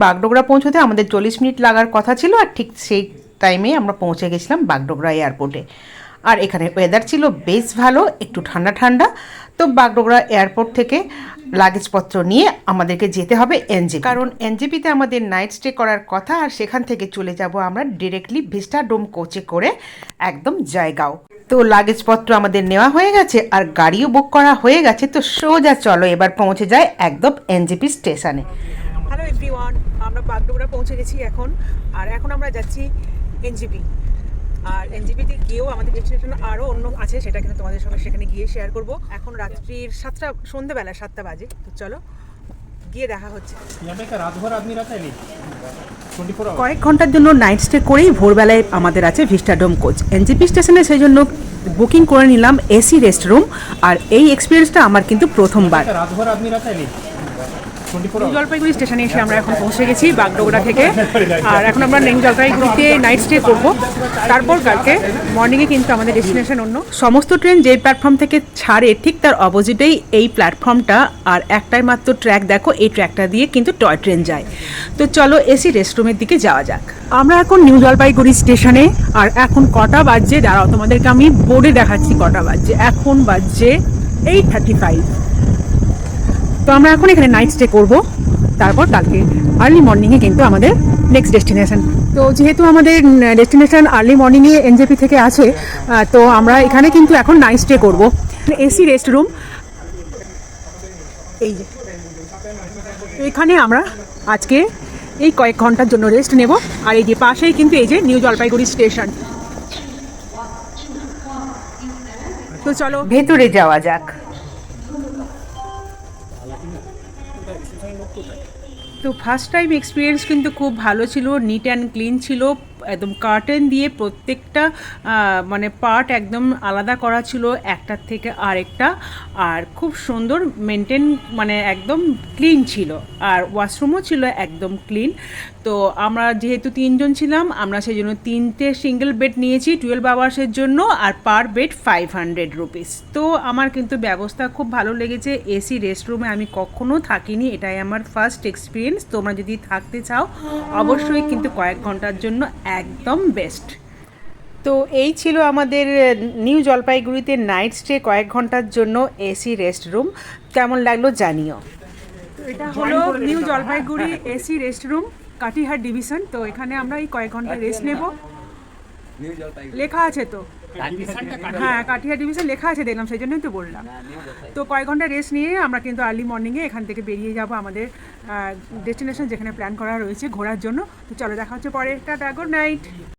বাগডোগরা পৌঁছতে আমাদের 40 মিনিট লাগার কথা ছিল, আর ঠিক সেই টাইমে আমরা পৌঁছে গেছিলাম বাগডোগরা এয়ারপোর্টে। আর এখানে ওয়েদার ছিল বেশ ভালো, একটু ঠান্ডা ঠান্ডা। তো বাগডোগরা এয়ারপোর্ট থেকে লাগেজপত্র নিয়ে আমাদেরকে যেতে হবে এনজেপি, কারণ এনজেপিতে আমাদের নাইট স্টে করার কথা। আর সেখান থেকে চলে যাব আমরা ডিরেক্টলি ভিস্টাডোম কোচে করে একদম জায়গাও। তো লাগেজপত্র আমাদের নেওয়া হয়ে গেছে আর গাড়িও বুক করা হয়ে গেছে। তো সোজা চলো এবার পৌঁছে যায় একদম এনজেপি স্টেশনে। হ্যালো এভরিওয়ান, আমরা বাগডোগরা পৌঁছে গেছি এখন। আর এখন আমরা যাচ্ছি এনজেপি। আর এনজেপিতে গিয়েও আমাদের ডেস্টিনেশন আরও অন্য আছে, সেটা কিন্তু তোমাদের সঙ্গে সেখানে গিয়ে শেয়ার করব। এখন রাত্রির সন্ধ্যেবেলা 7টা বাজে। তো চলো গিয়ে দেখা হচ্ছে। কয়েক ঘন্টার জন্য নাইট স্টে করেই ভোরবেলায় আমাদের আছে ভিস্টাডোম কোচ এনজেপি স্টেশনে। সেই জন্য বুকিং করে নিলাম এসি রেস্ট রুম। আর এই এক্সপিরিয়েন্সটা আমার কিন্তু প্রথমবার। নিউ জলপাইগুড়ি স্টেশনে এসে আমরা এখন পৌঁছে গেছি বাগডোগরা থেকে। আর এখন আমরা নিউ জলপাইগুড়িতে নাইট স্টে করব। তারপর কালকে মর্নিংয়ে কিন্তু আমাদের ডেস্টিনেশন অন্য। সমস্ত ট্রেন যেই প্ল্যাটফর্ম থেকে ছাড়ে ঠিক তার অপোজিটেই এই প্ল্যাটফর্মটা। আর একটাই মাত্র ট্র্যাক, দেখো এই ট্র্যাকটা দিয়ে কিন্তু টয় ট্রেন যায়। তো চলো এসি রেস্টরুমের দিকে যাওয়া যাক। আমরা এখন নিউ জলপাইগুড়ি স্টেশনে। আর এখন কটা বাজছে দাঁড়াও, তোমাদেরকে আমি বোর্ডে দেখাচ্ছি কটা বাজছে। এখন বাজছে 8:35। তো আমরা এখন এখানে নাইট স্টে করব, তারপর কালকে আর্লি মর্নিংয়ে কিন্তু আমাদের নেক্সট ডেস্টিনেশন। তো যেহেতু আমাদের ডেস্টিনেশন আর্লি মর্নিংয়ে এনজেপি থেকে আছে, তো আমরা এখানে কিন্তু এখন নাইট স্টে করব। এসি রেস্ট রুম এই যে, এখানে আমরা আজকে এই কয়েক ঘন্টার জন্য রেস্ট নেব। আর এই যে পাশেই কিন্তু এই যে নিউ জলপাইগুড়ি স্টেশন। তো চলো ভেতরে যাওয়া যাক। তো ফার্স্ট টাইম এক্সপিরিয়েন্স কিন্তু খুব ভালো ছিল, নিট অ্যান্ড ক্লিন ছিল। একদম কার্টেন দিয়ে প্রত্যেকটা মানে পার্ট একদম আলাদা করা ছিল একটার থেকে আরেকটা। আর খুব সুন্দর মেনটেন, মানে একদম ক্লিন ছিল। আর ওয়াশরুমও ছিল একদম ক্লিন। তো আমরা যেহেতু 3 জন ছিলাম, আমরা সেই জন্য 3টে সিঙ্গেল বেড নিয়েছি 12 আওয়ার্সের জন্য। আর পার বেড 500 রুপিস। তো আমার কিন্তু ব্যবস্থা খুব ভালো লেগেছে। এসি রেস্টরুমে আমি কখনো থাকিনি, এটাই আমার ফার্স্ট এক্সপিরিয়েন্স। তোমরা যদি থাকতে চাও অবশ্যই কিন্তু কয়েক ঘন্টার জন্য একদম বেস্ট। তো এই ছিল আমাদের নিউ জলপাইগুড়িতে নাইট স্টে কয়েক ঘন্টার জন্য এসি রেস্ট রুম। কেমন লাগলো জানিও। তো এটা হলো new Jalpaiguri AC rest room, Katihar division. তো এখানে আমরা এই কয়েক ঘন্টা রেস্ট নেব। লেখা আছে তো, হ্যাঁ কাটিহার ডিভিশন লেখা আছে দেখলাম, সেই জন্যই তো বললাম। তো কয়েক ঘন্টা রেস্ট নিয়ে আমরা কিন্তু আর্লি মর্নিংয়ে এখান থেকে বেরিয়ে যাব আমাদের ডেস্টিনেশন, যেখানে প্ল্যান করা রয়েছে ঘোরার জন্য। তো চলো দেখা হচ্ছে পরে। Tata, good night.